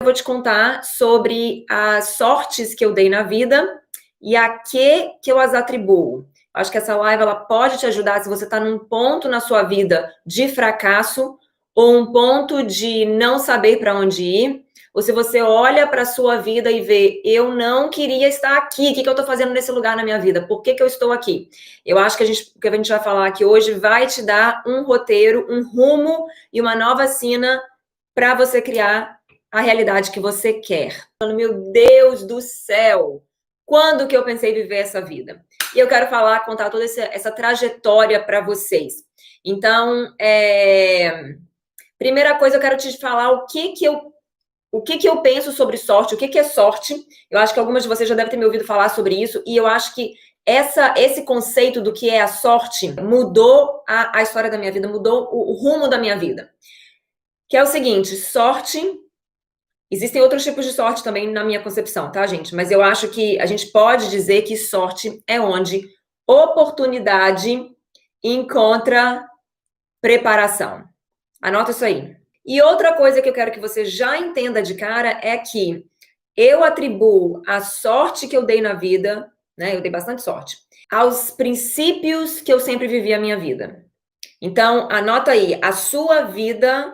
vou te contar sobre as sortes que eu dei na vida e a que eu as atribuo. Acho que essa live ela pode te ajudar se você está num ponto na sua vida de fracasso ou um ponto de não saber para onde ir, ou se você olha para a sua vida e vê, eu não queria estar aqui, o que eu estou fazendo nesse lugar na minha vida? Por que eu estou aqui? Eu acho que o que a gente vai falar aqui hoje vai te dar um roteiro, um rumo e uma nova sina para você criar a realidade que você quer. Meu Deus do céu! Quando que eu pensei em viver essa vida? E eu quero contar toda essa trajetória para vocês. Então, primeira coisa, eu quero te falar o que eu penso sobre sorte, o que é sorte. Eu acho que algumas de vocês já devem ter me ouvido falar sobre isso, e eu acho que esse conceito do que é a sorte mudou a história da minha vida, mudou o rumo da minha vida. Que é o seguinte, sorte... Existem outros tipos de sorte também na minha concepção, tá, gente? Mas eu acho que a gente pode dizer que sorte é onde oportunidade encontra preparação. Anota isso aí. E outra coisa que eu quero que você já entenda de cara é que eu atribuo a sorte que eu dei na vida, né? Eu dei bastante sorte, aos princípios que eu sempre vivi a minha vida. Então, anota aí, a sua vida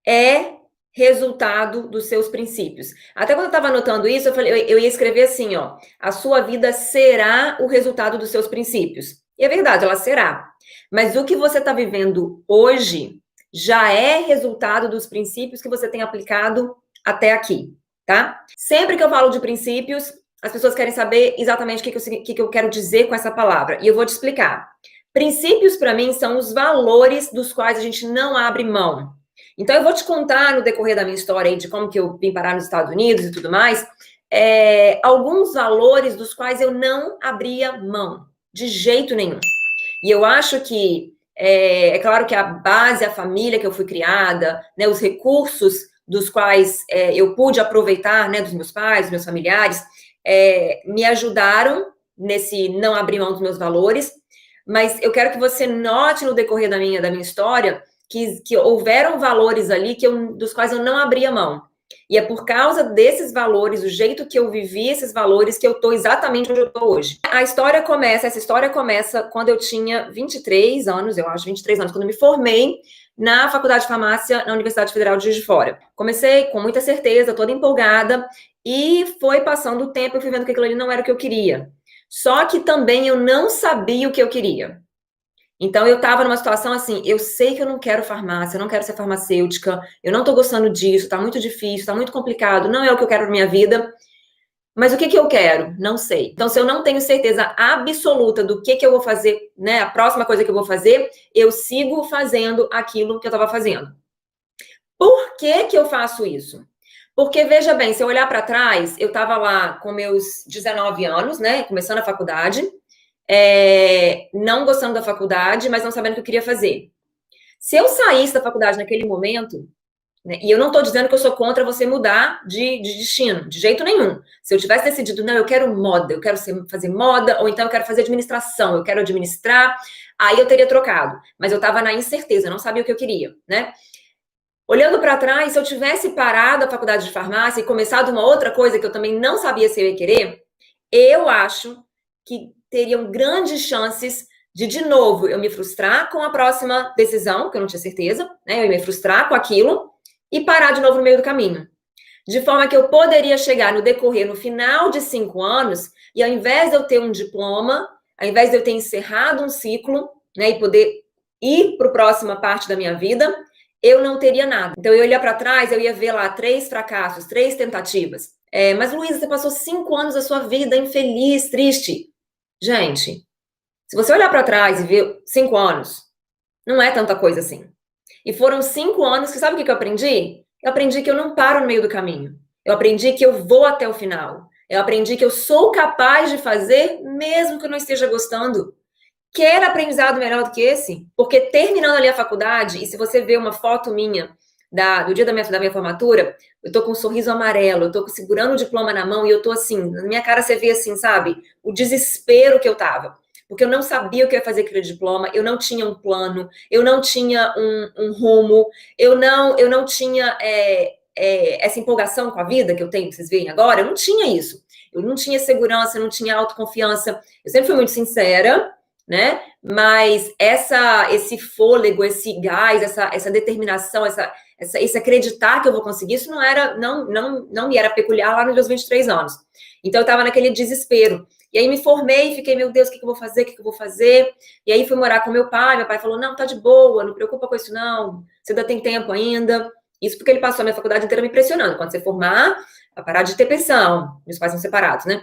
é resultado dos seus princípios. Até quando eu estava anotando isso, eu ia escrever assim, ó, a sua vida será o resultado dos seus princípios. E é verdade, ela será. Mas o que você está vivendo hoje já é resultado dos princípios que você tem aplicado até aqui, tá? Sempre que eu falo de princípios, as pessoas querem saber exatamente o que eu quero dizer com essa palavra. E eu vou te explicar. Princípios, para mim, são os valores dos quais a gente não abre mão. Então, eu vou te contar no decorrer da minha história aí, de como que eu vim parar nos Estados Unidos e tudo mais, alguns valores dos quais eu não abria mão, de jeito nenhum. E eu acho que, é claro que a base, a família que eu fui criada, né, os recursos dos quais eu pude aproveitar, né, dos meus pais, dos meus familiares, me ajudaram nesse não abrir mão dos meus valores, mas eu quero que você note no decorrer da minha história que houveram valores ali dos quais eu não abria mão. E é por causa desses valores, o jeito que eu vivi esses valores, que eu estou exatamente onde eu estou hoje. Essa história começa quando eu tinha 23 anos, eu acho, 23 anos, quando eu me formei na Faculdade de Farmácia na Universidade Federal de Juiz de Fora. Comecei com muita certeza, toda empolgada, e foi passando o tempo, eu fui vendo que aquilo ali não era o que eu queria. Só que também eu não sabia o que eu queria. Então, eu estava numa situação assim, eu sei que eu não quero farmácia, eu não quero ser farmacêutica, eu não estou gostando disso, está muito difícil, está muito complicado, não é o que eu quero na minha vida, mas o que eu quero? Não sei. Então, se eu não tenho certeza absoluta do que eu vou fazer, né, a próxima coisa que eu vou fazer, eu sigo fazendo aquilo que eu estava fazendo. Por que eu faço isso? Porque, veja bem, se eu olhar para trás, eu estava lá com meus 19 anos, né, começando a faculdade, não gostando da faculdade, mas não sabendo o que eu queria fazer. Se eu saísse da faculdade naquele momento, né, e eu não estou dizendo que eu sou contra você mudar de destino, de jeito nenhum. Se eu tivesse decidido, não, eu quero moda, eu quero fazer moda, ou então eu quero fazer administração, eu quero administrar, aí eu teria trocado. Mas eu estava na incerteza, eu não sabia o que eu queria, né? Olhando para trás, se eu tivesse parado a faculdade de farmácia e começado uma outra coisa que eu também não sabia se eu ia querer, eu acho que teriam grandes chances de novo, eu me frustrar com a próxima decisão, que eu não tinha certeza, né? Eu ia me frustrar com aquilo e parar de novo no meio do caminho. De forma que eu poderia chegar no decorrer, no final de 5 anos, e ao invés de eu ter um diploma, ao invés de eu ter encerrado um ciclo, né, e poder ir para a próxima parte da minha vida, eu não teria nada. Então, eu ia para trás, eu ia ver lá 3 fracassos, 3 tentativas. Mas, Luísa, você passou 5 anos da sua vida infeliz, triste. Gente, se você olhar para trás e ver 5 anos, não é tanta coisa assim. E foram 5 anos que, sabe o que eu aprendi? Eu aprendi que eu não paro no meio do caminho. Eu aprendi que eu vou até o final. Eu aprendi que eu sou capaz de fazer, mesmo que eu não esteja gostando. Quer aprendizado melhor do que esse? Porque terminando ali a faculdade, e se você ver uma foto minha do dia da minha formatura, eu tô com um sorriso amarelo, eu tô segurando o diploma na mão e eu tô assim, na minha cara você vê assim, sabe? O desespero que eu tava. Porque eu não sabia o que eu ia fazer com aquele diploma, eu não tinha um plano, eu não tinha um rumo, eu não tinha essa empolgação com a vida que eu tenho, que vocês veem agora, eu não tinha isso. Eu não tinha segurança, eu não tinha autoconfiança. Eu sempre fui muito sincera, né? Mas esse fôlego, esse gás, essa determinação, esse acreditar que eu vou conseguir, isso não me era peculiar lá nos meus 23 anos. Então, eu estava naquele desespero. E aí, me formei e fiquei, meu Deus, o que eu vou fazer? O que eu vou fazer? E aí, fui morar com meu pai falou, não, tá de boa, não preocupa com isso, não. Você ainda tem tempo ainda. Isso porque ele passou a minha faculdade inteira me pressionando. Quando você formar, vai parar de ter pensão. Meus pais são separados, né?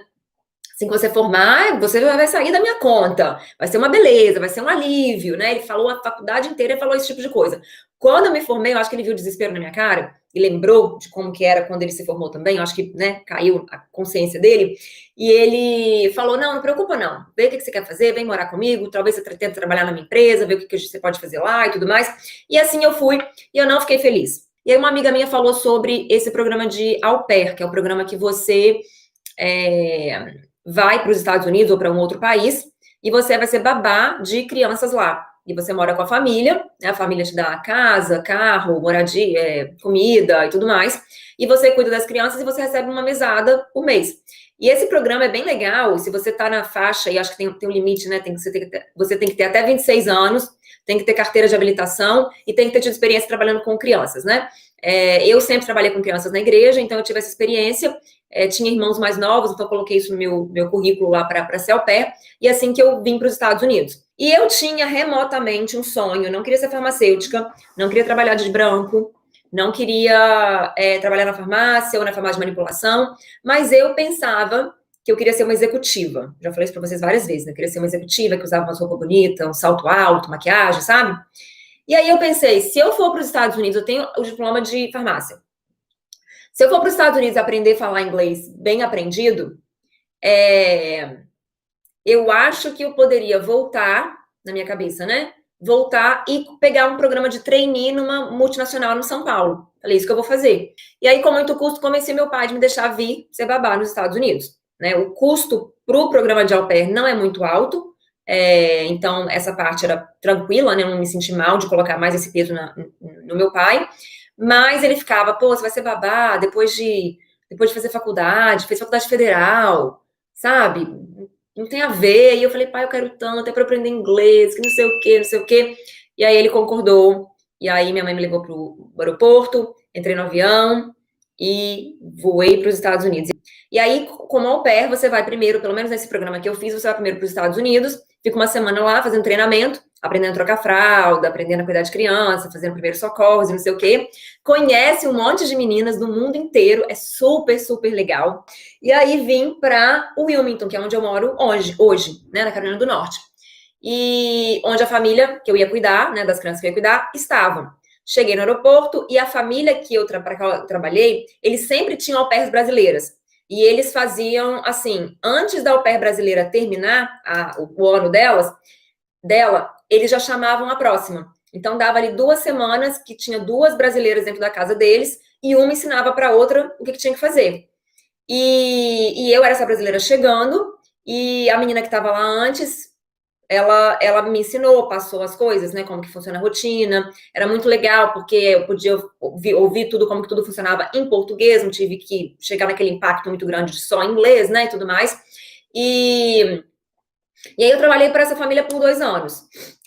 Assim que você formar, você vai sair da minha conta. Vai ser uma beleza, vai ser um alívio, né? Ele falou a faculdade inteira, ele falou esse tipo de coisa. Quando eu me formei, eu acho que ele viu o desespero na minha cara e lembrou de como que era quando ele se formou também. Eu acho que, né, caiu a consciência dele. E ele falou, não preocupa não. Vê o que você quer fazer, vem morar comigo. Talvez você tente trabalhar na minha empresa, ver o que você pode fazer lá e tudo mais. E assim eu fui e eu não fiquei feliz. E aí uma amiga minha falou sobre esse programa de au pair, que é o programa que você vai para os Estados Unidos ou para um outro país e você vai ser babá de crianças lá. E você mora com a família, né? A família te dá casa, carro, moradia, comida e tudo mais. E você cuida das crianças e você recebe uma mesada por mês. E esse programa é bem legal, se você está na faixa, e acho que tem um limite, né? Você tem que ter até 26 anos, tem que ter carteira de habilitação e tem que ter tido experiência trabalhando com crianças, né? Eu sempre trabalhei com crianças na igreja, então eu tive essa experiência. Tinha irmãos mais novos, então eu coloquei isso no meu currículo lá para ser au pair, e assim que eu vim para os Estados Unidos. E eu tinha remotamente um sonho, não queria ser farmacêutica, não queria trabalhar de branco, não queria trabalhar na farmácia ou na farmácia de manipulação, mas eu pensava que eu queria ser uma executiva. Já falei isso para vocês várias vezes, né? Eu queria ser uma executiva que usava uma roupa bonita, um salto alto, maquiagem, sabe? E aí eu pensei, se eu for para os Estados Unidos, eu tenho o diploma de farmácia. Se eu for para os Estados Unidos aprender a falar inglês bem aprendido, eu acho que eu poderia voltar, na minha cabeça, né? Voltar e pegar um programa de trainee numa multinacional no São Paulo. Falei, isso que eu vou fazer. E aí, com muito custo, convenci meu pai de me deixar vir ser babá nos Estados Unidos. Né? O custo para o programa de au pair não é muito alto, então essa parte era tranquila, né? Eu não me senti mal de colocar mais esse peso no meu pai. Mas ele ficava, pô, você vai ser babá depois de fazer faculdade, fez faculdade federal, sabe? Não tem a ver. E eu falei, pai, eu quero tanto, é para aprender inglês, que não sei o quê, não sei o quê. E aí ele concordou. E aí minha mãe me levou para o aeroporto, entrei no avião e voei para os Estados Unidos. E aí, como au pair, você vai primeiro, pelo menos nesse programa que eu fiz, você vai primeiro para os Estados Unidos, fica uma semana lá fazendo treinamento, aprendendo a trocar fralda, aprendendo a cuidar de criança, fazendo primeiros socorros e não sei o quê. Conhece um monte de meninas do mundo inteiro, é super, super legal. E aí vim para Wilmington, que é onde eu moro hoje, né, na Carolina do Norte. E onde a família que eu ia cuidar, né, das crianças que eu ia cuidar, estavam. Cheguei no aeroporto e a família para que eu trabalhei, eles sempre tinham au pairs brasileiras. E eles faziam, assim, antes da au pair brasileira terminar o ano dela, eles já chamavam a próxima. Então, dava ali 2 semanas que tinha 2 brasileiras dentro da casa deles e uma ensinava para a outra o que tinha que fazer. E eu era essa brasileira chegando e a menina que estava lá antes, ela me ensinou, passou as coisas, né, como que funciona a rotina. Era muito legal, porque eu podia ouvir tudo, como que tudo funcionava em português, não tive que chegar naquele impacto muito grande de só inglês, né, e tudo mais. E aí eu trabalhei para essa família por 2 anos.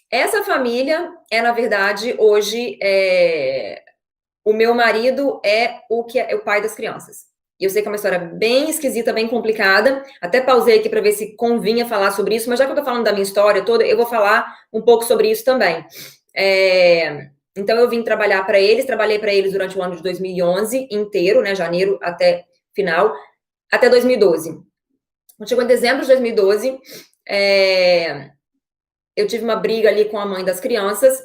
Essa família na verdade, hoje, o meu marido é o pai das crianças. E eu sei que é uma história bem esquisita, bem complicada. Até pausei aqui para ver se convinha falar sobre isso, mas já que eu tô falando da minha história toda, eu vou falar um pouco sobre isso também. Então, eu vim trabalhar para eles, trabalhei para eles durante o ano de 2011 inteiro, né, janeiro até final, até 2012. Quando chegou em dezembro de 2012, eu tive uma briga ali com a mãe das crianças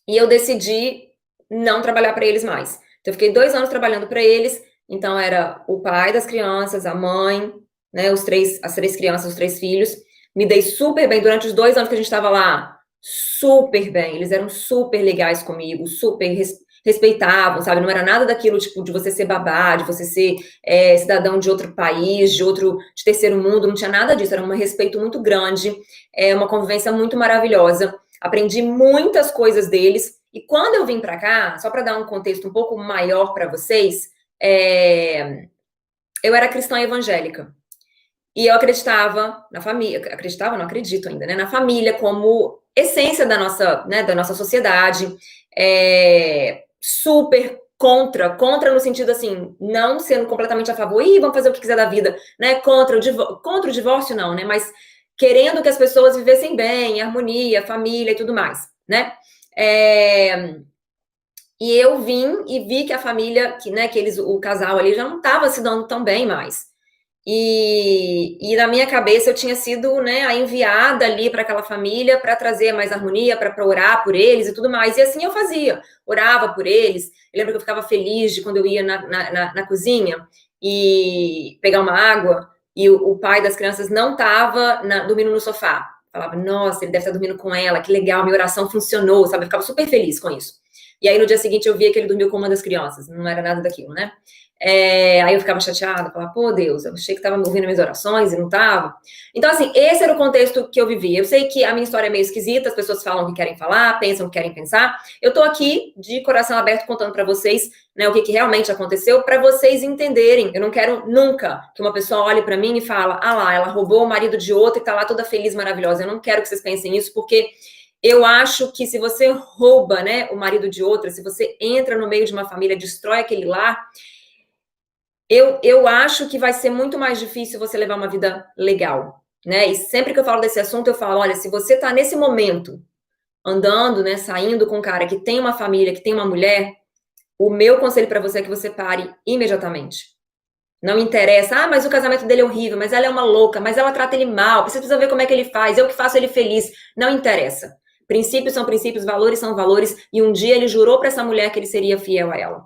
e eu decidi não trabalhar para eles mais. Então, eu fiquei 2 anos trabalhando para eles. Então, era o pai das crianças, a mãe, né, as 3 crianças, os 3 filhos. Me dei super bem durante os 2 anos que a gente estava lá. Super bem. Eles eram super legais comigo, super respeitavam, sabe? Não era nada daquilo, tipo, de você ser babá, de você ser cidadão de outro país, de terceiro mundo. Não tinha nada disso. Era um respeito muito grande, uma convivência muito maravilhosa. Aprendi muitas coisas deles. E quando eu vim para cá, só para dar um contexto um pouco maior para vocês, eu era cristã evangélica. E eu acreditava na família, acreditava, não acredito ainda, né? Na família como essência da nossa, né, da nossa sociedade, super contra no sentido assim, não sendo completamente a favor, vamos fazer o que quiser da vida, né? Contra o divórcio, não, né? Mas querendo que as pessoas vivessem bem, harmonia, família e tudo mais, né? E eu vim e vi que a família, o casal ali já não estava se dando tão bem mais. E na minha cabeça eu tinha sido, né, a enviada ali para aquela família para trazer mais harmonia, para orar por eles e tudo mais. E assim eu fazia, orava por eles. Eu lembro que eu ficava feliz de quando eu ia na cozinha e pegar uma água e o pai das crianças não estava dormindo no sofá. Falava, nossa, ele deve estar dormindo com ela, que legal, minha oração funcionou, sabe? Eu ficava super feliz com isso. E aí no dia seguinte eu via que ele dormiu com uma das crianças, não era nada daquilo, né? Aí eu ficava chateada, falava, pô, Deus, eu achei que estava me ouvindo minhas orações e não estava. Então, assim, esse era o contexto que eu vivi. Eu sei que a minha história é meio esquisita, as pessoas falam o que querem falar, pensam o que querem pensar. Eu tô aqui de coração aberto contando para vocês, né, o que realmente aconteceu, para vocês entenderem. Eu não quero nunca que uma pessoa olhe para mim e fala, ah lá, ela roubou o marido de outra e tá lá toda feliz, maravilhosa. Eu não quero que vocês pensem isso, porque eu acho que se você rouba, né, o marido de outra, se você entra no meio de uma família, destrói aquele lar, eu acho que vai ser muito mais difícil você levar uma vida legal, né? E sempre que eu falo desse assunto, eu falo, olha, se você tá nesse momento, andando, né, saindo com um cara que tem uma família, que tem uma mulher, o meu conselho para você é que você pare imediatamente. Não interessa, mas o casamento dele é horrível, mas ela é uma louca, mas ela trata ele mal, você precisa ver como é que ele faz, eu que faço ele feliz. Não interessa. Princípios são princípios, valores são valores, e um dia ele jurou para essa mulher que ele seria fiel a ela.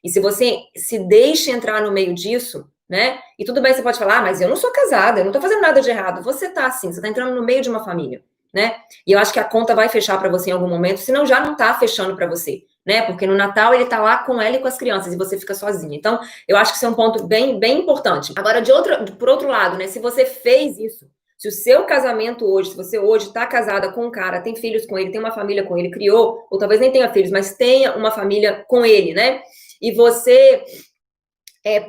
E se você se deixa entrar no meio disso, né? E tudo bem, você pode falar, mas eu não sou casada, eu não tô fazendo nada de errado. Você tá assim, você tá entrando no meio de uma família, né? E eu acho que a conta vai fechar para você em algum momento, senão já não tá fechando para você, né? Porque no Natal ele tá lá com ela e com as crianças e você fica sozinha. Então, eu acho que isso é um ponto bem, bem importante. Agora, por outro lado, né? Se você fez isso, se o seu casamento hoje, se você hoje tá casada com um cara, tem filhos com ele, tem uma família com ele, criou, ou talvez nem tenha filhos, mas tenha uma família com ele, né? E você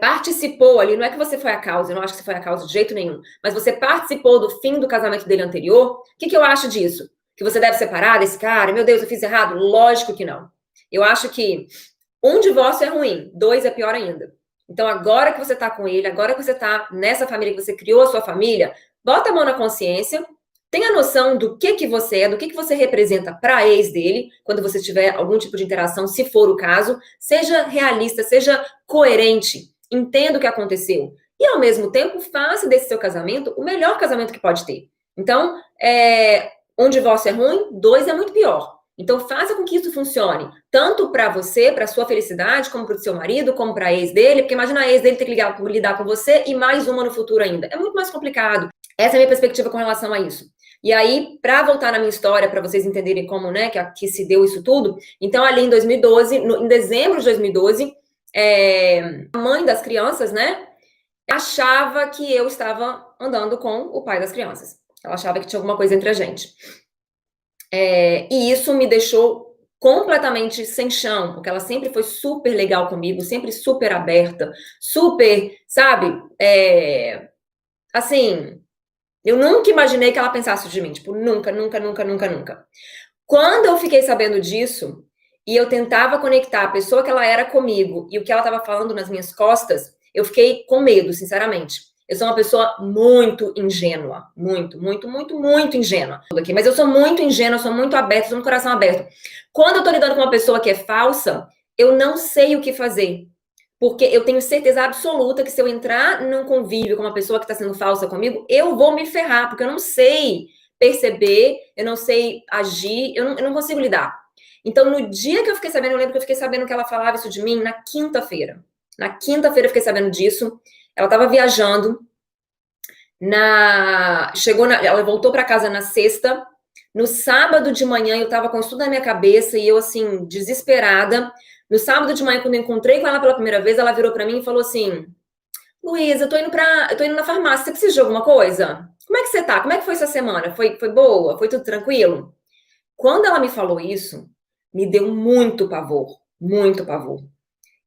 participou ali, não é que você foi a causa, eu não acho que você foi a causa de jeito nenhum, mas você participou do fim do casamento dele anterior, o que eu acho disso? Que você deve separar desse cara? Meu Deus, eu fiz errado? Lógico que não. Eu acho que um divórcio é ruim, 2 é pior ainda. Então, agora que você tá com ele, agora que você tá nessa família, que você criou a sua família, bota a mão na consciência, tenha noção do que você é, do que você representa para a ex dele, quando você tiver algum tipo de interação, se for o caso, seja realista, seja coerente, entenda o que aconteceu. E, ao mesmo tempo, faça desse seu casamento o melhor casamento que pode ter. Então, um divórcio é ruim, 2 é muito pior. Então, faça com que isso funcione, tanto para você, para sua felicidade, como para o seu marido, como para a ex dele, porque imagina a ex dele ter que lidar com você e mais uma no futuro ainda. É muito mais complicado. Essa é a minha perspectiva com relação a isso. E aí, para voltar na minha história, para vocês entenderem como, né, que se deu isso tudo, então ali em 2012, em dezembro de 2012, a mãe das crianças, né, achava que eu estava andando com o pai das crianças. Ela achava que tinha alguma coisa entre a gente. E isso me deixou completamente sem chão, porque ela sempre foi super legal comigo, sempre super aberta, super, sabe, assim, eu nunca imaginei que ela pensasse de mim, tipo, nunca, nunca, nunca, nunca, nunca. Quando eu fiquei sabendo disso, e eu tentava conectar a pessoa que ela era comigo e o que ela estava falando nas minhas costas, eu fiquei com medo, sinceramente. Eu sou uma pessoa muito ingênua, muito, muito, muito, muito ingênua. Mas eu sou muito ingênua, sou muito aberta, sou um coração aberto. Quando eu tô lidando com uma pessoa que é falsa, eu não sei o que fazer. Porque eu tenho certeza absoluta que se eu entrar num convívio com uma pessoa que está sendo falsa comigo, eu vou me ferrar, porque eu não sei perceber, eu não sei agir, eu não consigo lidar. Então, no dia que eu fiquei sabendo, eu lembro que eu fiquei sabendo que ela falava isso de mim na quinta-feira. Na quinta-feira eu fiquei sabendo disso. Ela estava viajando. Ela voltou para casa na sexta. No sábado de manhã, eu estava com isso tudo na minha cabeça e eu, assim, desesperada. No sábado de manhã, quando eu encontrei com ela pela primeira vez, ela virou para mim e falou assim: Luísa, eu tô indo na farmácia, você precisa de alguma coisa? Como é que você tá? Como é que foi essa semana? Foi boa? Foi tudo tranquilo? Quando ela me falou isso, me deu muito pavor, muito pavor.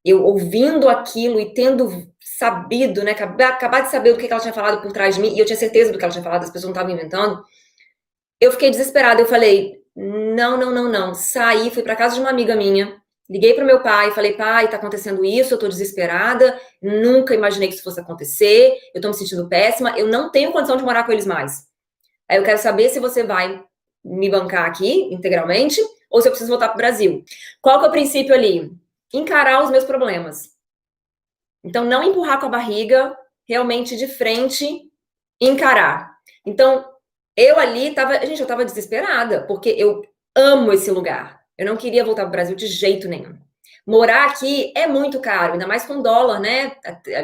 Eu ouvindo aquilo e tendo sabido, né, acabar de saber do que ela tinha falado por trás de mim, e eu tinha certeza do que ela tinha falado, as pessoas não estavam inventando, eu fiquei desesperada, eu falei, não, não, não, não, saí, fui para casa de uma amiga minha, liguei pro meu pai, falei, pai, tá acontecendo isso, eu tô desesperada, nunca imaginei que isso fosse acontecer, eu tô me sentindo péssima, eu não tenho condição de morar com eles mais. Aí eu quero saber se você vai me bancar aqui integralmente ou se eu preciso voltar pro Brasil. Qual que é o princípio ali? Encarar os meus problemas. Então, não empurrar com a barriga, realmente de frente, encarar. Então, eu ali tava, gente, eu tava desesperada, porque eu amo esse lugar. Eu não queria voltar pro Brasil de jeito nenhum. Morar aqui é muito caro, ainda mais com dólar, né?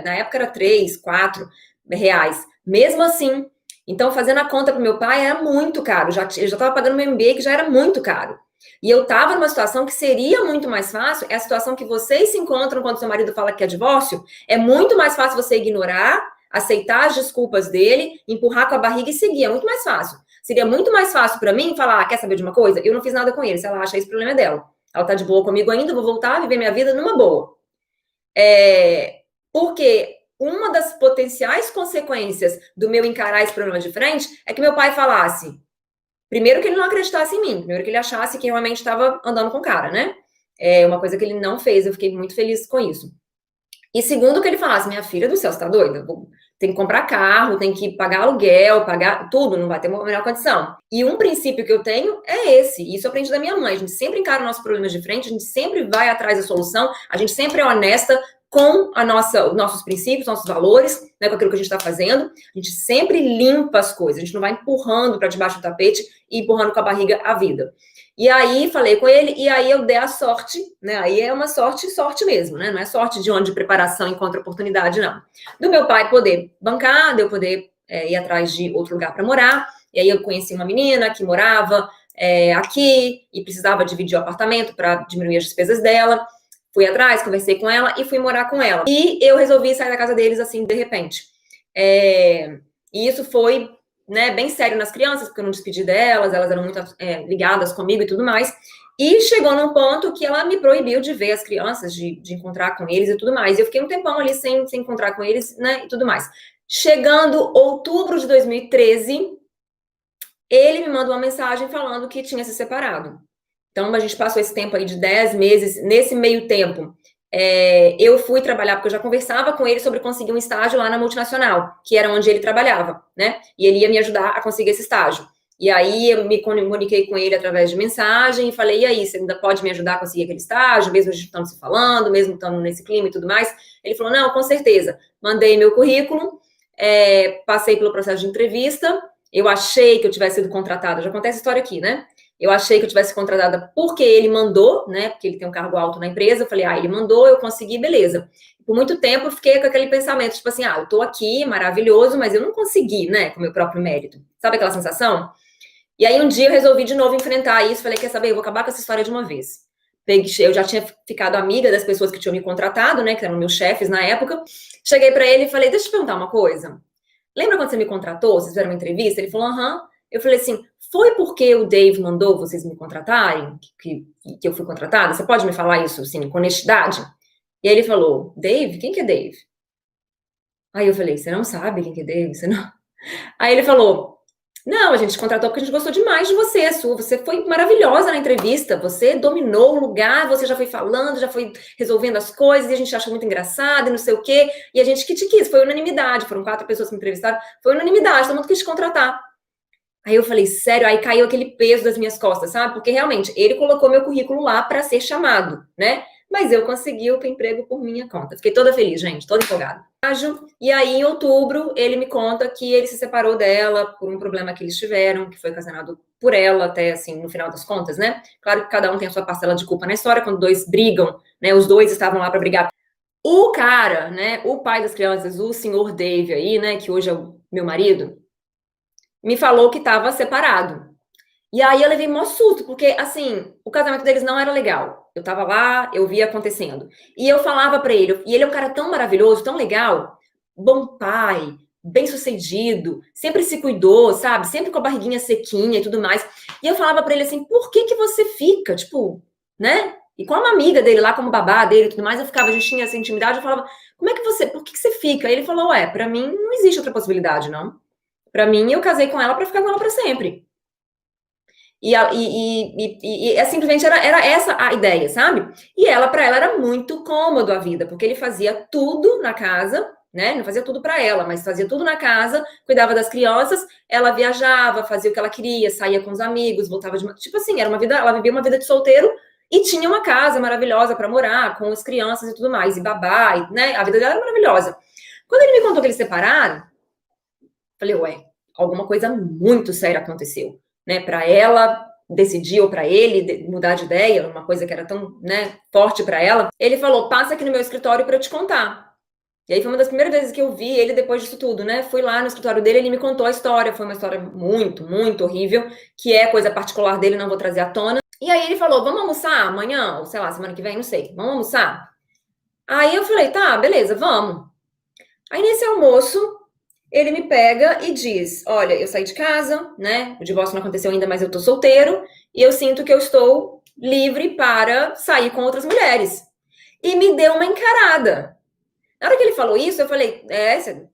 Na época era 3, 4 reais. Mesmo assim, então fazendo a conta pro meu pai era muito caro. Eu já tava pagando meu MBA, que já era muito caro. E eu tava numa situação que seria muito mais fácil, é a situação que vocês se encontram quando seu marido fala que é divórcio, é muito mais fácil você ignorar, aceitar as desculpas dele, empurrar com a barriga e seguir, é muito mais fácil. Seria muito mais fácil para mim falar, quer saber de uma coisa? Eu não fiz nada com ele, se ela acha esse problema é dela. Ela tá de boa comigo ainda, vou voltar a viver minha vida numa boa. Porque uma das potenciais consequências do meu encarar esse problema de frente é que meu pai falasse, primeiro que ele não acreditasse em mim, primeiro que ele achasse que realmente estava andando com o cara, né? É uma coisa que ele não fez, eu fiquei muito feliz com isso. E segundo que ele falasse, minha filha do céu, você tá doida? Tem que comprar carro, tem que pagar aluguel, pagar tudo, não vai ter uma melhor condição. E um princípio que eu tenho é esse, e isso eu aprendi da minha mãe, a gente sempre encara os nossos problemas de frente, a gente sempre vai atrás da solução, a gente sempre é honesta com os nossos princípios, nossos valores, né, com aquilo que a gente está fazendo, a gente sempre limpa as coisas, a gente não vai empurrando para debaixo do tapete e empurrando com a barriga a vida. E aí, falei com ele, e aí eu dei a sorte, né? Aí é uma sorte, sorte mesmo, né? Não é sorte de onde preparação encontra oportunidade, não. Do meu pai poder bancar, de eu poder ir atrás de outro lugar para morar. E aí eu conheci uma menina que morava aqui e precisava dividir o apartamento para diminuir as despesas dela. Fui atrás, conversei com ela e fui morar com ela. E eu resolvi sair da casa deles assim, de repente. E isso foi, né, bem sério nas crianças, porque eu não despedi delas, elas eram muito ligadas comigo e tudo mais. E chegou num ponto que ela me proibiu de ver as crianças, de encontrar com eles e tudo mais. E eu fiquei um tempão ali sem encontrar com eles, né, e tudo mais. Chegando outubro de 2013, ele me manda uma mensagem falando que tinha se separado. Então, a gente passou esse tempo aí de 10 meses. Nesse meio tempo, eu fui trabalhar, porque eu já conversava com ele sobre conseguir um estágio lá na multinacional, que era onde ele trabalhava, né? E ele ia me ajudar a conseguir esse estágio. E aí, eu me comuniquei com ele através de mensagem e falei, e aí, você ainda pode me ajudar a conseguir aquele estágio, mesmo a gente estando se falando, mesmo estando nesse clima e tudo mais? Ele falou, não, com certeza. Mandei meu currículo, passei pelo processo de entrevista, eu achei que eu tivesse sido contratada, já acontece a história aqui, né? Eu achei que eu tivesse contratada porque ele mandou, né? Porque ele tem um cargo alto na empresa. Eu falei, ele mandou, eu consegui, beleza. Por muito tempo eu fiquei com aquele pensamento, tipo assim, eu tô aqui, maravilhoso, mas eu não consegui, né? Com o meu próprio mérito. Sabe aquela sensação? E aí um dia eu resolvi de novo enfrentar isso. Falei, quer saber? Eu vou acabar com essa história de uma vez. Eu já tinha ficado amiga das pessoas que tinham me contratado, né? Que eram meus chefes na época. Cheguei pra ele e falei, deixa eu te perguntar uma coisa. Lembra quando você me contratou? Vocês fizeram uma entrevista? Ele falou, aham. Eu falei assim, foi porque o Dave mandou vocês me contratarem, que eu fui contratada? Você pode me falar isso, assim, com honestidade? E aí ele falou, Dave? Quem que é Dave? Aí eu falei, você não sabe quem que é Dave? Você não... Aí ele falou, não, a gente te contratou porque a gente gostou demais de você, você foi maravilhosa na entrevista, você dominou o lugar, você já foi falando, já foi resolvendo as coisas, e a gente achou muito engraçado, e não sei o quê, e a gente que te quis, foi unanimidade, foram 4 pessoas que me entrevistaram, foi unanimidade, todo mundo quis te contratar. Aí eu falei, sério, aí caiu aquele peso das minhas costas, sabe? Porque realmente, ele colocou meu currículo lá para ser chamado, né? Mas eu consegui o emprego por minha conta. Fiquei toda feliz, gente, toda empolgada. E aí, em outubro, ele me conta que ele se separou dela por um problema que eles tiveram, que foi ocasionado por ela, até assim, no final das contas, né? Claro que cada um tem a sua parcela de culpa na história, quando dois brigam, né? Os dois estavam lá para brigar. O cara, né? O pai das crianças, o senhor Dave aí, né? Que hoje é o meu marido, me falou que estava separado. E aí eu levei mó susto, porque, assim, o casamento deles não era legal. Eu tava lá, eu via acontecendo. E eu falava pra ele, e ele é um cara tão maravilhoso, tão legal, bom pai, bem-sucedido, sempre se cuidou, sabe? Sempre com a barriguinha sequinha e tudo mais. E eu falava pra ele assim, por que que você fica, tipo, né? E como amiga dele lá, como babá dele e tudo mais, eu ficava, a gente tinha essa intimidade, eu falava, como é que você, por que você fica? Aí ele falou, pra mim não existe outra possibilidade, não. Pra mim, eu casei com ela pra ficar com ela pra sempre. Simplesmente era essa a ideia, sabe? E ela, para ela, era muito cômodo a vida, porque ele fazia tudo na casa, né? Não fazia tudo para ela, mas fazia tudo na casa, cuidava das crianças, ela viajava, fazia o que ela queria, saía com os amigos, voltava de. Tipo assim, era uma vida, ela vivia uma vida de solteiro e tinha uma casa maravilhosa para morar, com as crianças e tudo mais, e babá, né? A vida dela era maravilhosa. Quando ele me contou que eles separaram, falei, alguma coisa muito séria aconteceu, né? Para ela decidir ou para ele mudar de ideia, uma coisa que era tão, né, forte para ela. Ele falou: "Passa aqui no meu escritório para eu te contar". E aí foi uma das primeiras vezes que eu vi ele depois disso tudo, né? Fui lá no escritório dele, ele me contou a história, foi uma história muito, muito horrível, que é coisa particular dele, não vou trazer à tona. E aí ele falou: "Vamos almoçar amanhã, ou sei lá, semana que vem, não sei. Vamos almoçar?". Aí eu falei: "Tá, beleza, vamos". Aí nesse almoço, ele me pega e diz: Olha, eu saí de casa, né? O divórcio não aconteceu ainda, mas eu tô solteiro, e eu sinto que eu estou livre para sair com outras mulheres. E me deu uma encarada. Na hora que ele falou isso, eu falei: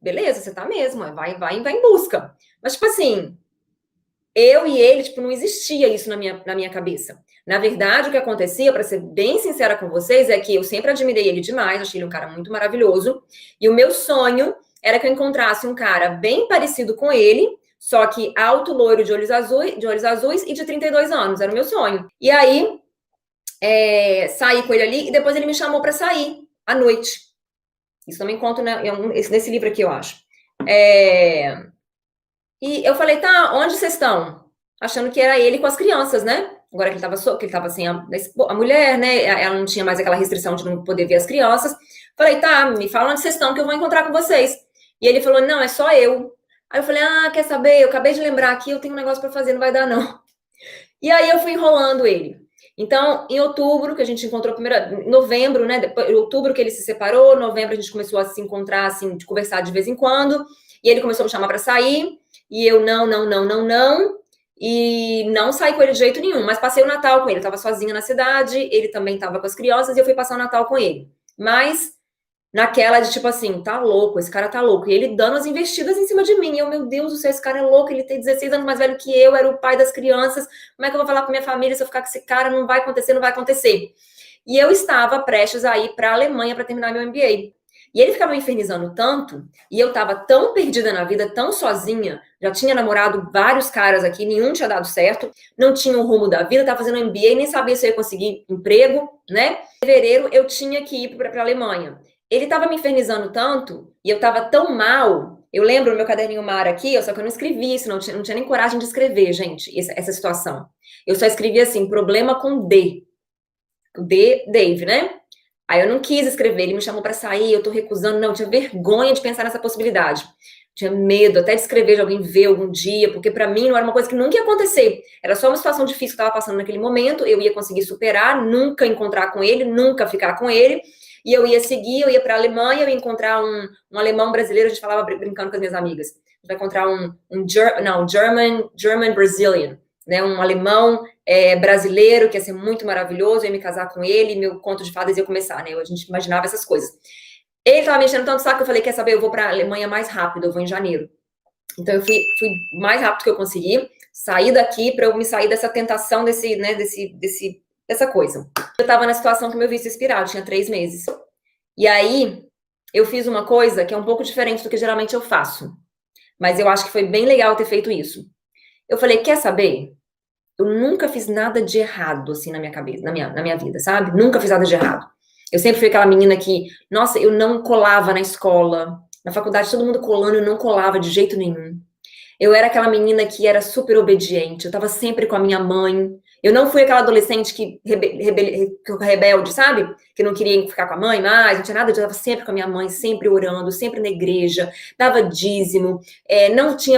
beleza, você tá mesmo, vai em busca. Mas, tipo assim, eu e ele, tipo, não existia isso na minha cabeça. Na verdade, o que acontecia, para ser bem sincera com vocês, é que eu sempre admirei ele demais, achei ele um cara muito maravilhoso, e o meu sonho era que eu encontrasse um cara bem parecido com ele, só que alto, loiro, de olhos azuis e de 32 anos, era o meu sonho. E aí, saí com ele ali, e depois ele me chamou para sair, à noite. Isso também conto nesse livro aqui, eu acho. E eu falei, tá, onde vocês estão? Achando que era ele com as crianças, né? Agora que ele tava sem a mulher, né? Ela não tinha mais aquela restrição de não poder ver as crianças. Falei, tá, me fala onde vocês estão que eu vou encontrar com vocês. E ele falou, não, é só eu. Aí eu falei, quer saber? Eu acabei de lembrar aqui, eu tenho um negócio pra fazer, não vai dar não. E aí eu fui enrolando ele. Então, em outubro, que a gente encontrou primeiro, novembro, né? Depois, em outubro que ele se separou, novembro a gente começou a se encontrar, assim, de conversar de vez em quando. E ele começou a me chamar pra sair. E eu, não. E não saí com ele de jeito nenhum, mas passei o Natal com ele. Eu tava sozinha na cidade, ele também tava com as crianças, e eu fui passar o Natal com ele. Mas naquela de tipo assim, tá louco, esse cara tá louco. E ele dando as investidas em cima de mim. E eu, meu Deus do céu, esse cara é louco, ele tem 16 anos mais velho que eu, era o pai das crianças. Como é que eu vou falar com minha família se eu ficar com esse cara? Não vai acontecer, não vai acontecer. E eu estava prestes a ir para a Alemanha para terminar meu MBA. E ele ficava me infernizando tanto, e eu tava tão perdida na vida, tão sozinha, já tinha namorado vários caras aqui, nenhum tinha dado certo, não tinha um rumo da vida, tava fazendo MBA, nem sabia se eu ia conseguir emprego, né? Em fevereiro eu tinha que ir para a Alemanha. Ele tava me infernizando tanto, e eu tava tão mal, eu lembro o meu caderninho mar aqui, só que eu não escrevi isso, não tinha nem coragem de escrever, gente, essa situação. Eu só escrevi assim, problema com D. O D, Dave, né? Aí eu não quis escrever, ele me chamou para sair, eu tô recusando, não, eu tinha vergonha de pensar nessa possibilidade. Tinha medo até de escrever, de alguém ver algum dia, porque para mim não era uma coisa que nunca ia acontecer. Era só uma situação difícil que eu estava passando naquele momento, eu ia conseguir superar, nunca encontrar com ele, nunca ficar com ele, e eu ia seguir, eu ia para a Alemanha, eu ia encontrar um alemão brasileiro, a gente falava brincando com as minhas amigas. A gente vai encontrar German Brazilian, né, um alemão brasileiro, que ia ser muito maravilhoso, eu ia me casar com ele, meu conto de fadas ia começar, né? A gente imaginava essas coisas. Ele tava me enchendo tanto saco que eu falei, quer saber, eu vou pra Alemanha mais rápido, eu vou em janeiro. Então eu fui mais rápido que eu consegui, sair daqui para eu me sair dessa tentação, dessa coisa. Eu tava na situação que meu visto expirado, tinha 3 meses. E aí, eu fiz uma coisa que é um pouco diferente do que geralmente eu faço. Mas eu acho que foi bem legal ter feito isso. Eu falei, quer saber? Eu nunca fiz nada de errado, assim, na minha cabeça, na minha vida, sabe? Nunca fiz nada de errado. Eu sempre fui aquela menina que, nossa, eu não colava na escola. Na faculdade, todo mundo colando, eu não colava de jeito nenhum. Eu era aquela menina que era super obediente, eu tava sempre com a minha mãe. Eu não fui aquela adolescente que rebelde, sabe? Que não queria ficar com a mãe mais, não tinha nada, eu tava sempre com a minha mãe, sempre orando, sempre na igreja, dava dízimo,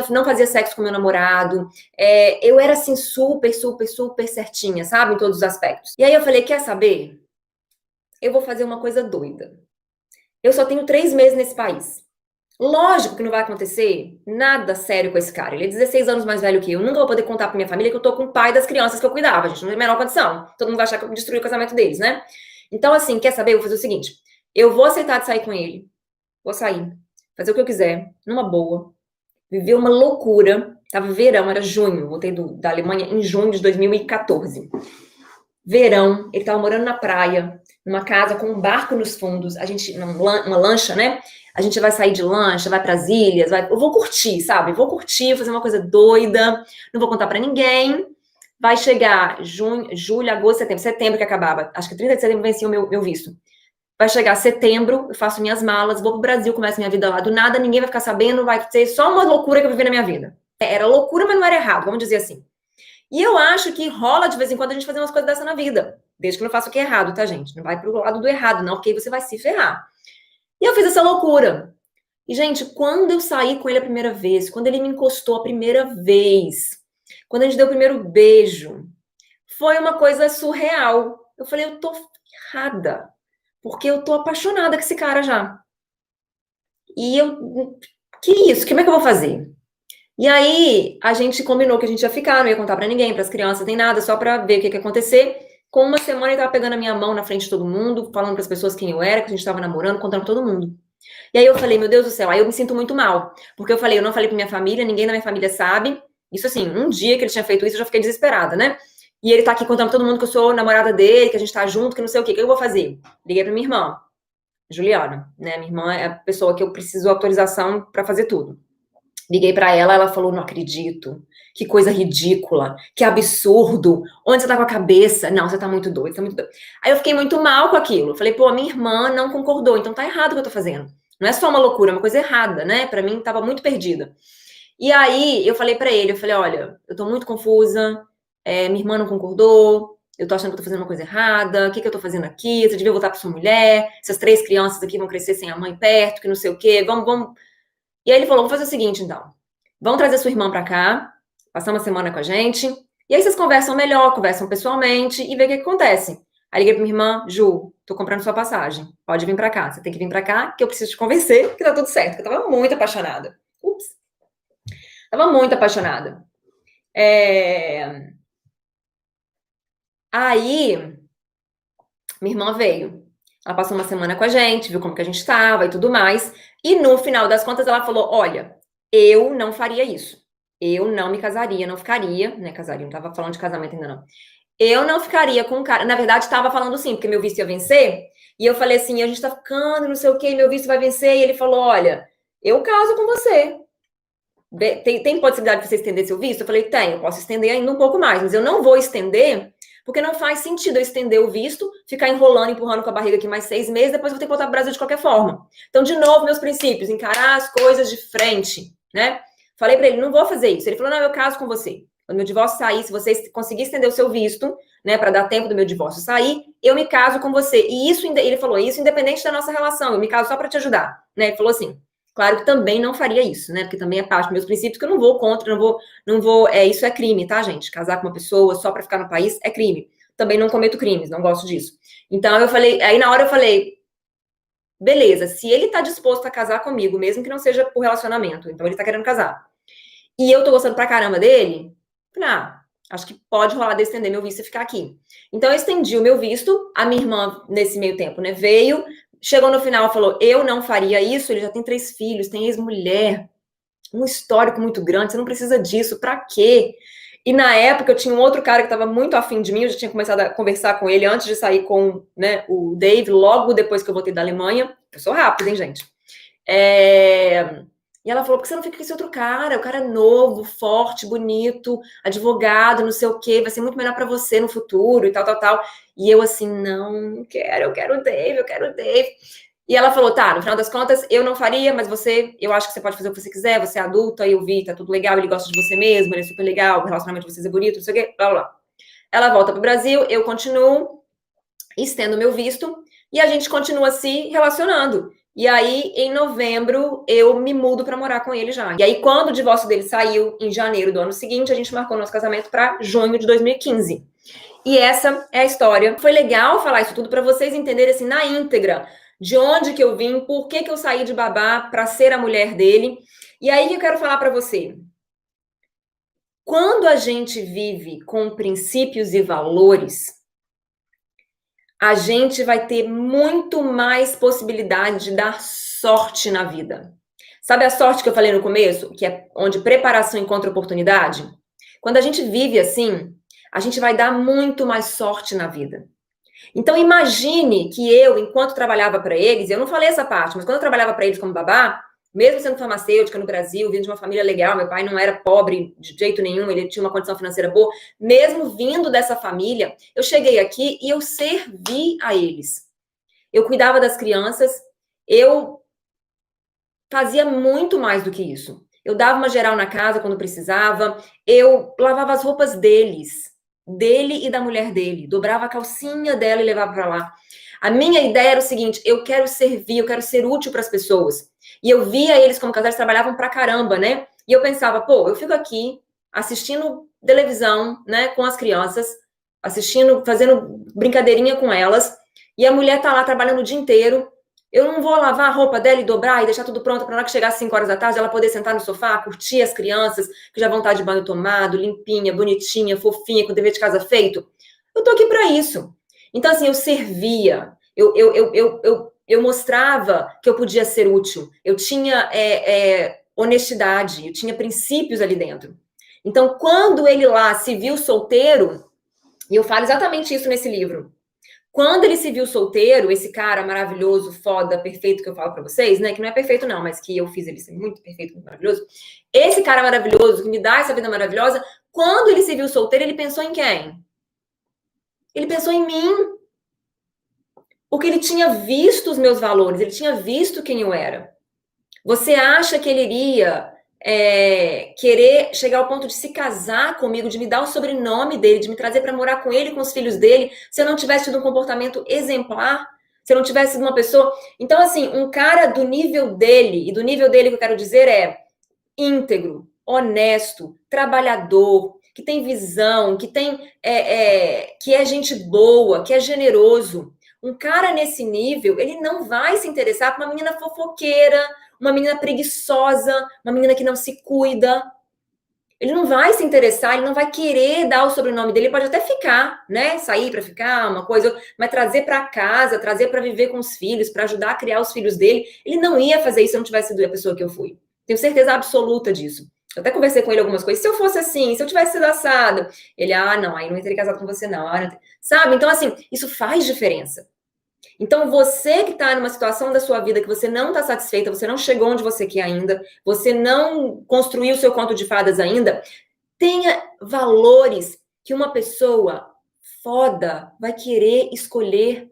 não fazia sexo com meu namorado. Eu era assim, super certinha, sabe? Em todos os aspectos. E aí eu falei, quer saber? Eu vou fazer uma coisa doida. Eu só tenho 3 meses nesse país. Lógico que não vai acontecer nada sério com esse cara. Ele é 16 anos mais velho que eu. Nunca vou poder contar pra minha família que eu tô com o pai das crianças que eu cuidava, gente. Não tem a menor condição. Todo mundo vai achar que eu destruí o casamento deles, né? Então, assim, quer saber? Eu vou fazer o seguinte. Eu vou aceitar de sair com ele. Vou sair. Fazer o que eu quiser. Numa boa. Viver uma loucura. Tava verão, era junho. Voltei da Alemanha em junho de 2014. Verão. Ele tava morando na praia. Numa casa com um barco nos fundos. A gente, uma lancha, né? A gente vai sair de lancha, vai pras ilhas, eu vou curtir, sabe? Vou curtir, fazer uma coisa doida, não vou contar pra ninguém. Vai chegar julho, agosto, setembro que acabava. Acho que 30 de setembro vencia o meu visto. Vai chegar setembro, eu faço minhas malas, vou pro Brasil, começo minha vida lá do nada, ninguém vai ficar sabendo, vai ser só uma loucura que eu vivi na minha vida. Era loucura, mas não era errado, vamos dizer assim. E eu acho que rola de vez em quando a gente fazer umas coisas dessa na vida. Desde que não faça o que é errado, tá, gente? Não vai pro lado do errado, não, porque aí você vai se ferrar. E eu fiz essa loucura. E, gente, quando eu saí com ele a primeira vez, quando ele me encostou a primeira vez, quando a gente deu o primeiro beijo, foi uma coisa surreal. Eu falei, eu tô errada, porque eu tô apaixonada com esse cara já. E que isso? Como é que eu vou fazer? E aí, a gente combinou que a gente ia ficar, não ia contar pra ninguém, pras crianças, nem nada, só pra ver o que ia acontecer. Com uma semana, ele tava pegando a minha mão na frente de todo mundo, falando pras pessoas quem eu era, que a gente tava namorando, contando pra todo mundo. E aí eu falei, meu Deus do céu, aí eu me sinto muito mal. Porque eu falei, eu não falei pra minha família, ninguém da minha família sabe. Isso assim, um dia que ele tinha feito isso, eu já fiquei desesperada, né? E ele tá aqui contando pra todo mundo que eu sou namorada dele, que a gente tá junto, que não sei o quê. O que eu vou fazer? Liguei pra minha irmã, Juliana, né? Minha irmã é a pessoa que eu preciso autorização pra fazer tudo. Liguei pra ela, ela falou, não acredito. Que coisa ridícula, que absurdo. Onde você tá com a cabeça? Não, você tá muito doido, tá muito doido. Aí eu fiquei muito mal com aquilo. Falei, pô, a minha irmã não concordou, então tá errado o que eu tô fazendo. Não é só uma loucura, é uma coisa errada, né? Pra mim, tava muito perdida. E aí, eu falei pra ele, eu falei, olha, eu tô muito confusa, minha irmã não concordou, eu tô achando que eu tô fazendo uma coisa errada, o que que eu tô fazendo aqui? Você devia voltar pra sua mulher, essas 3 crianças aqui vão crescer sem a mãe perto, que não sei o quê, vamos. E aí ele falou, vamos fazer o seguinte, então, vamos trazer sua irmã pra cá, passar uma semana com a gente, e aí vocês conversam melhor, conversam pessoalmente, e vê o que acontece. Aí liguei pra minha irmã, Ju, tô comprando sua passagem, pode vir pra cá, você tem que vir pra cá, que eu preciso te convencer que tá tudo certo, que eu tava muito apaixonada. Ups. Tava muito apaixonada. Aí, minha irmã veio. Ela passou uma semana com a gente, viu como que a gente estava e tudo mais. E no final das contas, ela falou: olha, eu não faria isso. Eu não me casaria, não ficaria, né? Casaria, não tava falando de casamento ainda não. Eu não ficaria com o cara. Na verdade, tava falando sim, porque meu visto ia vencer. E eu falei assim: a gente tá ficando, não sei o quê, meu visto vai vencer. E ele falou: olha, eu caso com você. Tem possibilidade de você estender seu visto? Eu falei, tem, eu posso estender ainda um pouco mais, mas eu não vou estender, porque não faz sentido eu estender o visto, ficar enrolando, empurrando com a barriga aqui mais 6 meses, depois eu vou ter que voltar para o Brasil de qualquer forma. Então, de novo, meus princípios, encarar as coisas de frente, né? Falei para ele, não vou fazer isso. Ele falou, não, eu caso com você. Quando meu divórcio sair, se você conseguir estender o seu visto, né, para dar tempo do meu divórcio sair, eu me caso com você. E isso, ele falou, isso independente da nossa relação, eu me caso só para te ajudar, né? Ele falou assim, claro que também não faria isso, né? Porque também é parte dos meus princípios que eu não vou contra, não vou, isso é crime, tá, gente? Casar com uma pessoa só para ficar no país é crime. Também não cometo crimes, não gosto disso. Então eu falei, aí na hora eu falei, beleza, se ele tá disposto a casar comigo, mesmo que não seja por relacionamento, então ele tá querendo casar. E eu tô gostando pra caramba dele, acho que pode rolar de estender meu visto e ficar aqui. Então eu estendi o meu visto, a minha irmã, nesse meio tempo, né, veio, chegou no final e falou, eu não faria isso, ele já tem 3 filhos, tem ex-mulher, um histórico muito grande, você não precisa disso, pra quê? E na época eu tinha um outro cara que estava muito afim de mim, eu já tinha começado a conversar com ele antes de sair com, né, o Dave, logo depois que eu voltei da Alemanha. Eu sou rápida, hein, gente? E ela falou, por que você não fica com esse outro cara? O cara é novo, forte, bonito, advogado, não sei o quê, vai ser muito melhor pra você no futuro e tal, tal, tal. E eu assim, não quero, eu quero o Dave, eu quero o Dave. E ela falou, tá, no final das contas, eu não faria, mas eu acho que você pode fazer o que você quiser, você é adulta, eu vi, tá tudo legal, ele gosta de você mesmo, ele é super legal, o relacionamento de vocês é bonito, não sei o quê, blá, blá. Ela volta pro Brasil, eu continuo, estendo meu visto, e a gente continua se relacionando. E aí, em novembro, eu me mudo pra morar com ele já. E aí, quando o divórcio dele saiu, em janeiro do ano seguinte, a gente marcou nosso casamento pra junho de 2015. E essa é a história. Foi legal falar isso tudo pra vocês entenderem, assim, na íntegra, de onde que eu vim, por que que eu saí de babá para ser a mulher dele. E aí que eu quero falar para você. Quando a gente vive com princípios e valores, a gente vai ter muito mais possibilidade de dar sorte na vida. Sabe a sorte que eu falei no começo? Que é onde preparação encontra oportunidade? Quando a gente vive assim, a gente vai dar muito mais sorte na vida. Então imagine que eu, enquanto trabalhava para eles, eu não falei essa parte, mas quando eu trabalhava para eles como babá, mesmo sendo farmacêutica no Brasil, vindo de uma família legal, meu pai não era pobre de jeito nenhum, ele tinha uma condição financeira boa, mesmo vindo dessa família, eu cheguei aqui e eu servi a eles. Eu cuidava das crianças, eu fazia muito mais do que isso. Eu dava uma geral na casa quando precisava, eu lavava as roupas deles, dele e da mulher dele, dobrava a calcinha dela e levava para lá. A minha ideia era o seguinte: eu quero servir, eu quero ser útil para as pessoas. E eu via eles como casais trabalhavam pra caramba, né? E eu pensava, pô, eu fico aqui assistindo televisão, né, com as crianças, assistindo, fazendo brincadeirinha com elas, e a mulher tá lá trabalhando o dia inteiro. Eu não vou lavar a roupa dela e dobrar e deixar tudo pronto para na hora que chegar às 5 horas da tarde ela poder sentar no sofá, curtir as crianças, que já vão estar de banho tomado, limpinha, bonitinha, fofinha, com o dever de casa feito. Eu tô aqui para isso. Então, assim, eu servia, eu mostrava que eu podia ser útil, eu tinha honestidade, eu tinha princípios ali dentro. Então, quando ele lá se viu solteiro, e eu falo exatamente isso nesse livro, quando ele se viu solteiro, esse cara maravilhoso, foda, perfeito que eu falo pra vocês, né? Que não é perfeito não, mas que eu fiz ele ser muito perfeito, muito maravilhoso. Esse cara maravilhoso, que me dá essa vida maravilhosa, quando ele se viu solteiro, ele pensou em quem? Ele pensou em mim. Porque ele tinha visto os meus valores, ele tinha visto quem eu era. Você acha que ele iria querer chegar ao ponto de se casar comigo, de me dar o sobrenome dele, de me trazer para morar com ele, com os filhos dele, se eu não tivesse tido um comportamento exemplar, se eu não tivesse sido uma pessoa... Então, assim, um cara do nível dele, e do nível dele que eu quero dizer é íntegro, honesto, trabalhador, que tem visão, que que é gente boa, que é generoso. Um cara nesse nível, ele não vai se interessar por uma menina fofoqueira, uma menina preguiçosa, uma menina que não se cuida. Ele não vai se interessar, ele não vai querer dar o sobrenome dele, ele pode até ficar, né? Sair para ficar, uma coisa, mas trazer para casa, trazer para viver com os filhos, para ajudar a criar os filhos dele. Ele não ia fazer isso se eu não tivesse sido a pessoa que eu fui. Tenho certeza absoluta disso. Eu até conversei com ele algumas coisas. Se eu fosse assim, se eu tivesse sido assado, ele, não, aí não teria casado com você, não. Sabe? Então, assim, isso faz diferença. Então, você que está numa situação da sua vida que você não está satisfeita, você não chegou onde você quer ainda, você não construiu o seu conto de fadas ainda, tenha valores que uma pessoa foda vai querer escolher,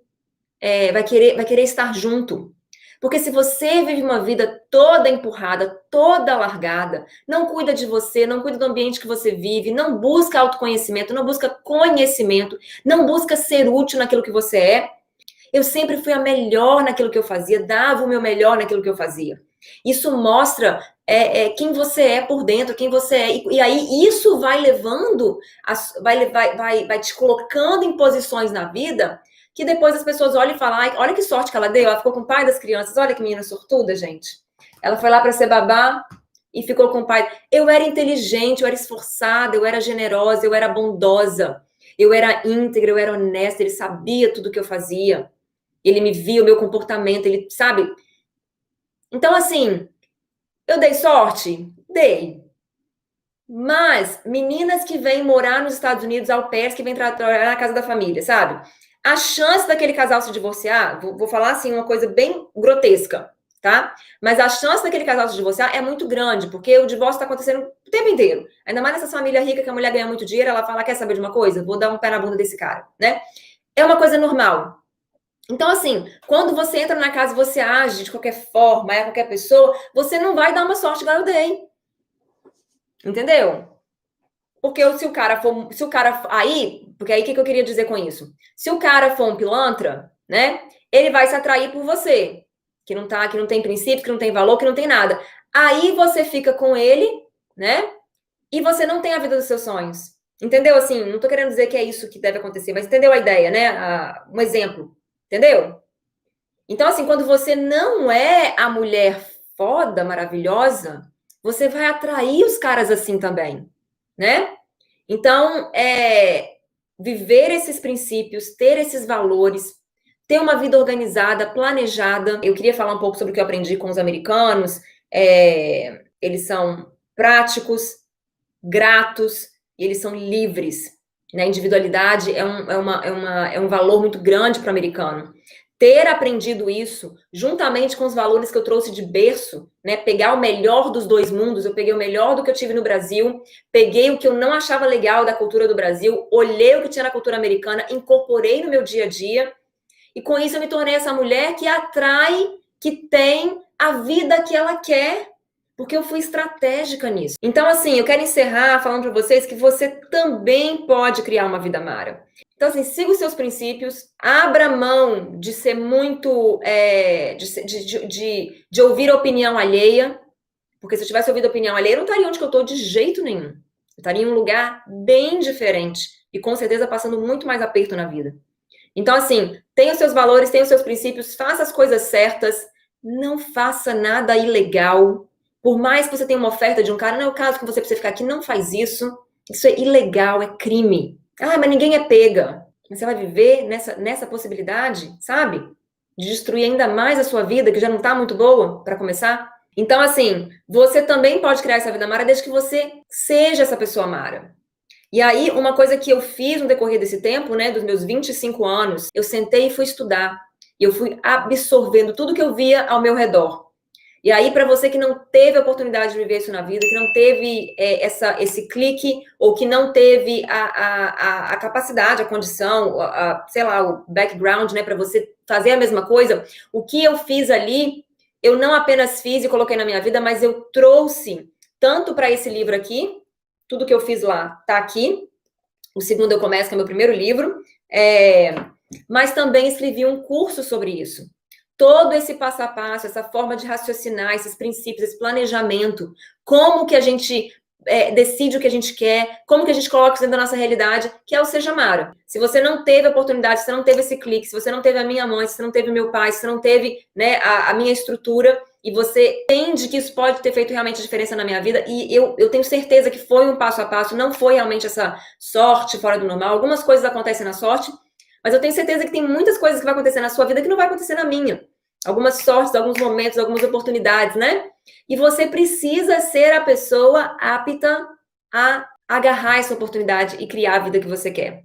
vai querer estar junto. Porque se você vive uma vida toda empurrada, toda largada, não cuida de você, não cuida do ambiente que você vive, não busca autoconhecimento, não busca conhecimento, não busca ser útil naquilo que você é, eu sempre fui a melhor naquilo que eu fazia, dava o meu melhor naquilo que eu fazia. Isso mostra quem você é por dentro, quem você é. E aí isso vai levando, vai te colocando em posições na vida que depois as pessoas olham e falam, ai, olha que sorte que ela deu, ela ficou com o pai das crianças, olha que menina sortuda, gente. Ela foi lá para ser babá e ficou com o pai. Eu era inteligente, eu era esforçada, eu era generosa, eu era bondosa, eu era íntegra, eu era honesta, ele sabia tudo que eu fazia. Ele me via, o meu comportamento, ele, sabe? Então, assim, eu dei sorte? Dei. Mas, meninas que vêm morar nos Estados Unidos, au pairs, que vêm trabalhar na casa da família, sabe? A chance daquele casal se divorciar, vou falar assim, uma coisa bem grotesca, tá? Mas a chance daquele casal se divorciar é muito grande, porque o divórcio tá acontecendo o tempo inteiro. Ainda mais nessa família rica que a mulher ganha muito dinheiro, ela fala, quer saber de uma coisa? Vou dar um pé na bunda desse cara, né? É uma coisa normal. Então, assim, quando você entra na casa e você age de qualquer forma, é qualquer pessoa, você não vai dar uma sorte igual eu dei. Entendeu? Porque se o cara for. Porque aí o que eu queria dizer com isso? Se o cara for um pilantra, né? Ele vai se atrair por você. Que não tem princípio, que não tem valor, que não tem nada. Aí você fica com ele, né? E você não tem a vida dos seus sonhos. Entendeu? Assim, não tô querendo dizer que é isso que deve acontecer, mas entendeu a ideia, né? Um exemplo. Entendeu? Então, assim, quando você não é a mulher foda, maravilhosa, você vai atrair os caras assim também, né? Então, viver esses princípios, ter esses valores, ter uma vida organizada, planejada. Eu queria falar um pouco sobre o que eu aprendi com os americanos. Eles são práticos, gratos e eles são livres. Né? A individualidade é um valor muito grande para o americano. Ter aprendido isso, juntamente com os valores que eu trouxe de berço, né? Pegar o melhor dos dois mundos, eu peguei o melhor do que eu tive no Brasil, peguei o que eu não achava legal da cultura do Brasil, olhei o que tinha na cultura americana, incorporei no meu dia a dia, e com isso eu me tornei essa mulher que atrai, que tem a vida que ela quer, porque eu fui estratégica nisso. Então, assim, eu quero encerrar falando para vocês que você também pode criar uma vida mara. Então, assim, siga os seus princípios, abra mão de ser muito. De ouvir a opinião alheia, porque se eu tivesse ouvido a opinião alheia, eu não estaria onde eu estou de jeito nenhum. Eu estaria em um lugar bem diferente e com certeza passando muito mais aperto na vida. Então, assim, tenha os seus valores, tenha os seus princípios, faça as coisas certas, não faça nada ilegal. Por mais que você tenha uma oferta de um cara, não é o caso que você precisa ficar aqui, não faz isso. Isso é ilegal, é crime. Ah, mas ninguém é pega. Mas você vai viver nessa possibilidade, sabe? De destruir ainda mais a sua vida, que já não tá muito boa, para começar. Então, assim, você também pode criar essa vida mara desde que você seja essa pessoa mara. E aí, uma coisa que eu fiz no decorrer desse tempo, né, dos meus 25 anos, eu sentei e fui estudar. E eu fui absorvendo tudo que eu via ao meu redor. E aí, para você que não teve a oportunidade de viver isso na vida, que não teve esse clique, ou que não teve a capacidade, a condição, sei lá, o background, né, para você fazer a mesma coisa, o que eu fiz ali, eu não apenas fiz e coloquei na minha vida, mas eu trouxe tanto para esse livro aqui, tudo que eu fiz lá tá aqui. O segundo eu começo, que é meu primeiro livro. Mas também escrevi um curso sobre isso. Todo esse passo a passo, essa forma de raciocinar, esses princípios, esse planejamento, como que a gente decide o que a gente quer, como que a gente coloca isso dentro da nossa realidade, que é o Seja Mara. Se você não teve a oportunidade, se você não teve esse clique, se você não teve a minha mãe, se você não teve o meu pai, se você não teve, né, a minha estrutura, e você entende que isso pode ter feito realmente a diferença na minha vida, e eu tenho certeza que foi um passo a passo, não foi realmente essa sorte fora do normal. Algumas coisas acontecem na sorte, mas eu tenho certeza que tem muitas coisas que vai acontecer na sua vida que não vai acontecer na minha. Algumas sortes, alguns momentos, algumas oportunidades, né? E você precisa ser a pessoa apta a agarrar essa oportunidade e criar a vida que você quer.